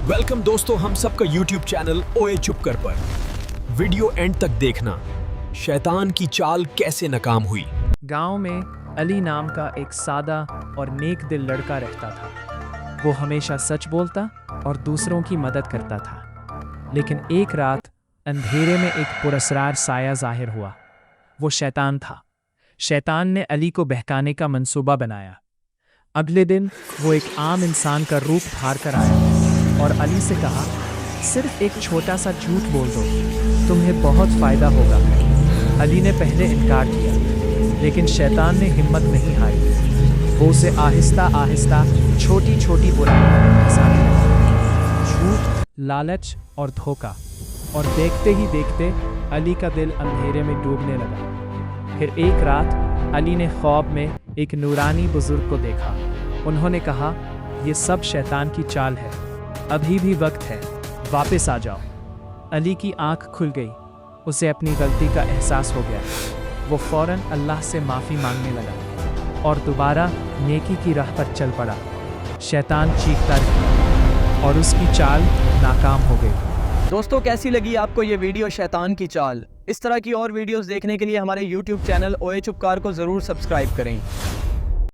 Welcome दोस्तों, हम सबका यूट्यूब चैनल ओए चुप कर पर वीडियो एंड तक देखना। शैतान की चाल कैसे नाकाम हुई। गांव में अली नाम का एक सादा और नेक दिल लड़का रहता था। वो हमेशा सच बोलता और दूसरों की मदद करता था। लेकिन एक रात अंधेरे में एक पुरस्कार साया जाहिर हुआ। वो शैतान था। शैतान ने अली को बहकाने का मंसूबा बनाया। अगले दिन वो एक आम इंसान का रूप धार कर आया और अली से कहा, सिर्फ एक छोटा सा झूठ बोल दो, तुम्हें बहुत फायदा होगा। अली ने पहले इनकार किया, लेकिन शैतान ने हिम्मत नहीं हारी। वो उसे आहिस्ता आहिस्ता छोटी छोटी बुराइयों में फंसाने लगा। झूठ, लालच और धोखा। और देखते ही देखते अली का दिल अंधेरे में डूबने लगा। फिर एक रात अली ने ख्वाब में एक नूरानी बुजुर्ग को देखा। उन्होंने कहा, ये सब शैतान की चाल है, अभी भी वक्त है, वापस आ जाओ। अली की आंख खुल गई। उसे अपनी गलती का एहसास हो गया। वो फौरन अल्लाह से माफ़ी मांगने लगा और दोबारा नेकी की राह पर चल पड़ा। शैतान चीखता रहा और उसकी चाल नाकाम हो गई। दोस्तों, कैसी लगी आपको ये वीडियो शैतान की चाल? इस तरह की और वीडियोस देखने के लिए हमारे YouTube चैनल ओए चुपकार को ज़रूर सब्सक्राइब करें।